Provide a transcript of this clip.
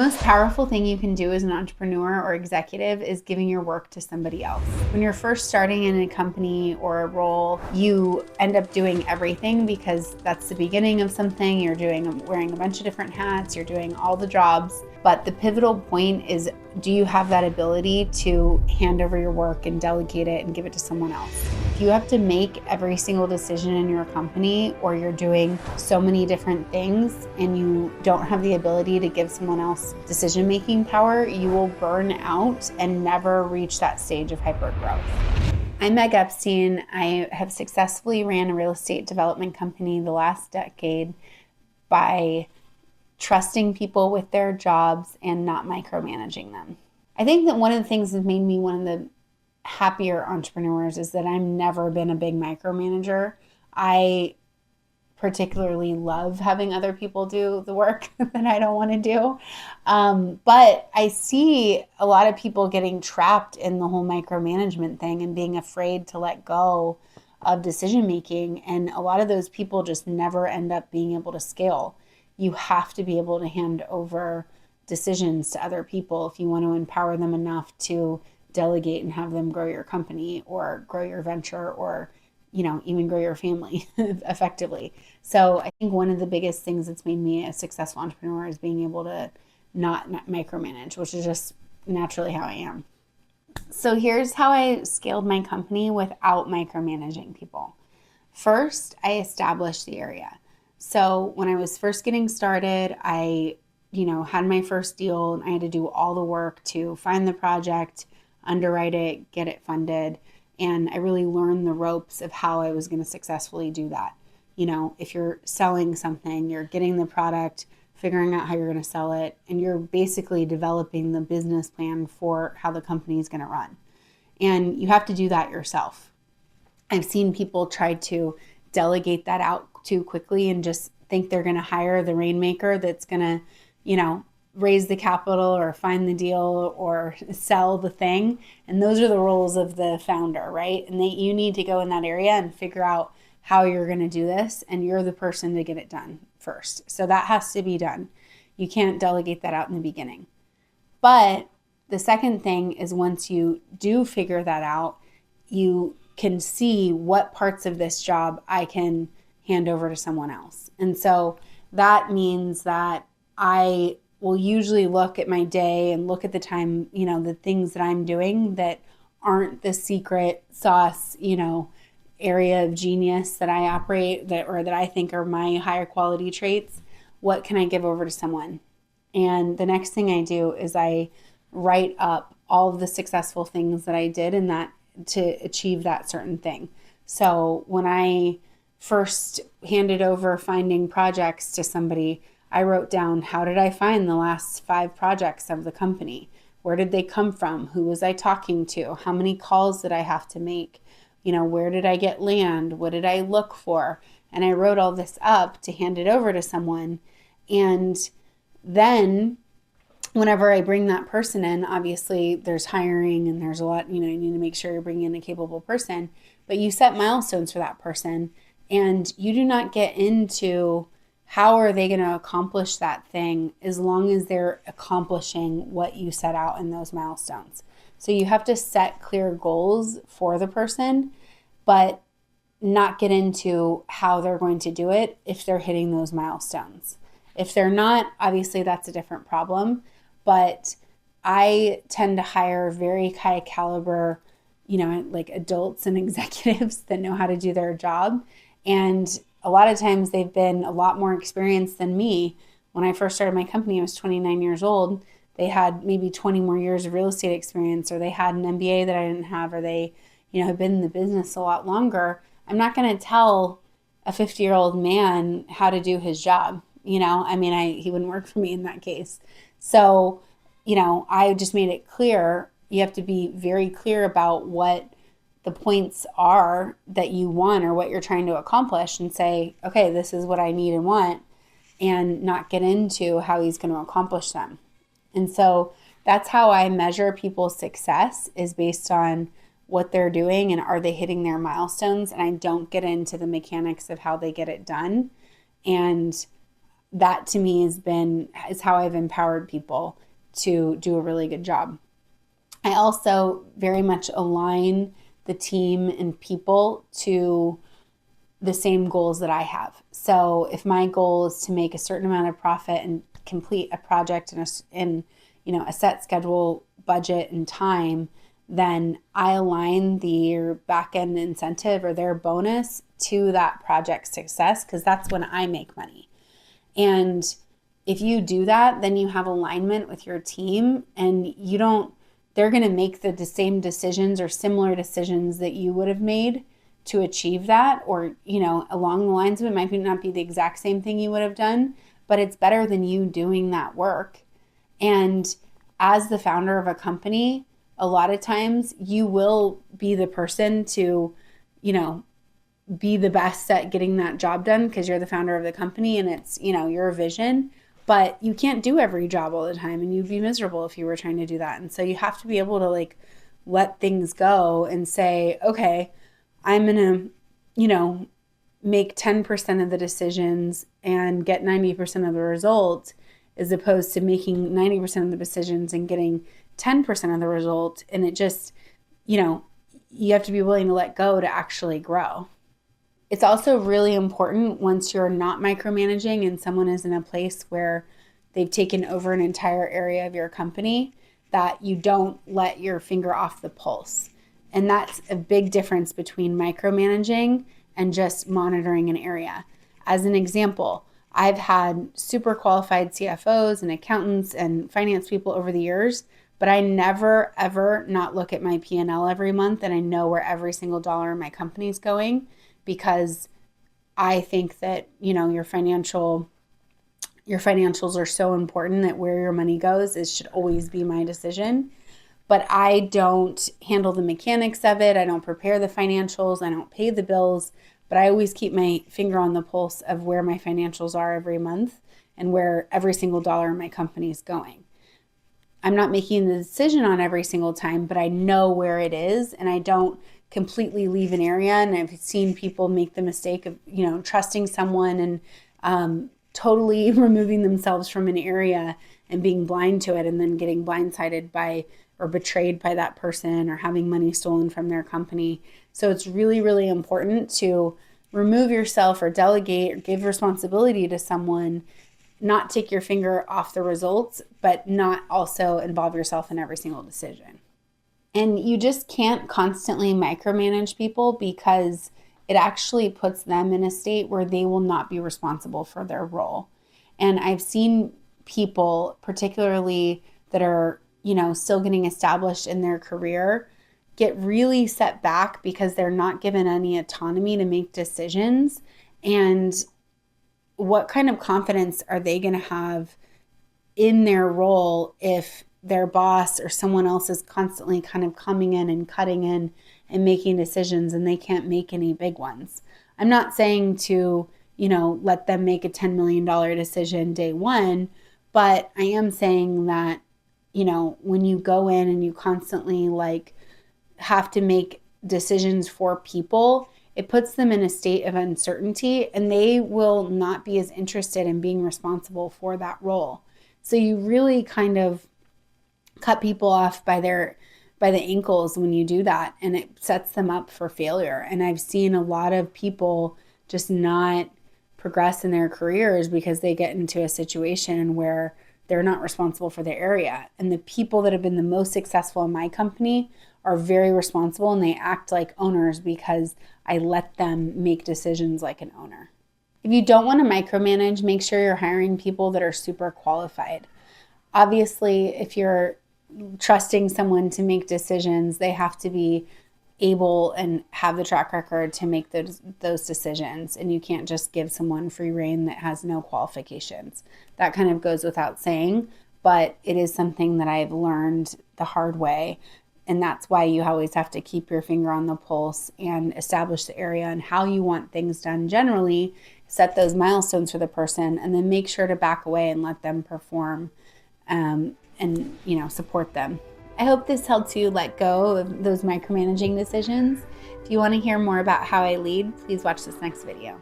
most powerful thing you can do as an entrepreneur or executive is giving your work to somebody else. When you're first starting in a company or a role, you end up doing everything because that's the beginning of something. You're wearing a bunch of different hats, you're doing all the jobs. But the pivotal point is, do you have that ability to hand over your work and delegate it and give it to someone else? If you have to make every single decision in your company, or you're doing so many different things and you don't have the ability to give someone else decision-making power, you will burn out and never reach that stage of hypergrowth. I'm Meg Epstein. I have successfully ran a real estate development company the last decade by trusting people with their jobs and not micromanaging them. I think that one of the things that made me one of the happier entrepreneurs is that I've never been a big micromanager. I particularly love having other people do the work that I don't want to do. But I see a lot of people getting trapped in the whole micromanagement thing and being afraid to let go of decision making. And a lot of those people just never end up being able to scale. You have to be able to hand over decisions to other people if you want to empower them enough to delegate and have them grow your company or grow your venture, or even grow your family effectively. So I think one of the biggest things that's made me a successful entrepreneur is being able to not micromanage, which is just naturally how I am. So here's how I scaled my company without micromanaging people. First, I established the area. So when I was first getting started, I had my first deal and I had to do all the work to find the project, underwrite it, get it funded. And I really learned the ropes of how I was going to successfully do that. If you're selling something, you're getting the product, figuring out how you're going to sell it, and you're basically developing the business plan for how the company is going to run. And you have to do that yourself. I've seen people try to delegate that out too quickly and just think they're going to hire the rainmaker that's going to, raise the capital or find the deal or sell the thing. And those are the roles of the founder, right? And you need to go in that area and figure out how you're going to do this. And you're the person to get it done first. So that has to be done. You can't delegate that out in the beginning. But the second thing is, once you do figure that out, you can see what parts of this job I can hand over to someone else. And so that means that I will usually look at my day and look at the time, the things that I'm doing that aren't the secret sauce, area of genius that I operate that I think are my higher quality traits. What can I give over to someone? And the next thing I do is I write up all of the successful things that I did in that to achieve that certain thing. So when I first handed over finding projects to somebody, I wrote down, how did I find the last 5 projects of the company? Where did they come from? Who was I talking to? How many calls did I have to make? Where did I get land? What did I look for? And I wrote all this up to hand it over to someone. And then whenever I bring that person in, obviously there's hiring and there's a lot, you need to make sure you're bringing in a capable person, but you set milestones for that person, and you do not get into how are they going to accomplish that thing as long as they're accomplishing what you set out in those milestones. So you have to set clear goals for the person, but not get into how they're going to do it if they're hitting those milestones. If they're not, obviously that's a different problem. But I tend to hire very high caliber, like adults and executives that know how to do their job. And a lot of times they've been a lot more experienced than me. When I first started my company, I was 29 years old. They had maybe 20 more years of real estate experience, or they had an MBA that I didn't have, or they, have been in the business a lot longer. I'm not going to tell a 50-year-old man how to do his job. He wouldn't work for me in that case. So, I just made it clear. You have to be very clear about what the points are that you want or what you're trying to accomplish, and say, okay, this is what I need and want, and not get into how he's going to accomplish them. And so that's how I measure people's success, is based on what they're doing and are they hitting their milestones. And I don't get into the mechanics of how they get it done. And that to me is how I've empowered people to do a really good job. I also very much align the team and people to the same goals that I have. So if my goal is to make a certain amount of profit and complete a project in a set schedule, budget, and time, then I align their back-end incentive or their bonus to that project's success, because that's when I make money. And if you do that, then you have alignment with your team, and they're going to make the same decisions or similar decisions that you would have made to achieve that, or, along the lines of it might not be the exact same thing you would have done, but it's better than you doing that work. And as the founder of a company, a lot of times you will be the person to, be the best at getting that job done because you're the founder of the company and it's, your vision. But you can't do every job all the time, and you'd be miserable if you were trying to do that. And so you have to be able to let things go and say, okay, I'm going to, make 10% of the decisions and get 90% of the result, as opposed to making 90% of the decisions and getting 10% of the result. And it just, you have to be willing to let go to actually grow. It's also really important, once you're not micromanaging and someone is in a place where they've taken over an entire area of your company, that you don't let your finger off the pulse. And that's a big difference between micromanaging and just monitoring an area. As an example, I've had super qualified CFOs and accountants and finance people over the years, but I never, ever not look at my P&L every month, and I know where every single dollar in my company is going, because I think that, your financials are so important that where your money goes should always be my decision. But I don't handle the mechanics of it. I don't prepare the financials. I don't pay the bills. But I always keep my finger on the pulse of where my financials are every month and where every single dollar in my company is going. I'm not making the decision on every single time, but I know where it is, and I don't completely leave an area. And I've seen people make the mistake of, trusting someone and totally removing themselves from an area and being blind to it, and then getting blindsided by or betrayed by that person, or having money stolen from their company. So it's really, really important to remove yourself or delegate or give responsibility to someone, not take your finger off the results, but not also involve yourself in every single decision. And you just can't constantly micromanage people, because it actually puts them in a state where they will not be responsible for their role. And I've seen people, particularly that are, still getting established in their career, get really set back because they're not given any autonomy to make decisions. And what kind of confidence are they going to have in their role if their boss or someone else is constantly kind of coming in and cutting in and making decisions, and they can't make any big ones? I'm not saying to, let them make a $10 million decision day one, but I am saying that, when you go in and you constantly have to make decisions for people, it puts them in a state of uncertainty, and they will not be as interested in being responsible for that role. So you really kind of cut people off by the ankles when you do that, and it sets them up for failure. And I've seen a lot of people just not progress in their careers because they get into a situation where they're not responsible for their area. And the people that have been the most successful in my company are very responsible, and they act like owners because I let them make decisions like an owner. If you don't want to micromanage, make sure you're hiring people that are super qualified. Obviously, if you're trusting someone to make decisions, they have to be able and have the track record to make those decisions. And you can't just give someone free rein that has no qualifications. That kind of goes without saying, but it is something that I've learned the hard way. And that's why you always have to keep your finger on the pulse and establish the area and how you want things done generally, set those milestones for the person, and then make sure to back away and let them perform and support them. I hope this helps you let go of those micromanaging decisions. If you want to hear more about how I lead, please watch this next video.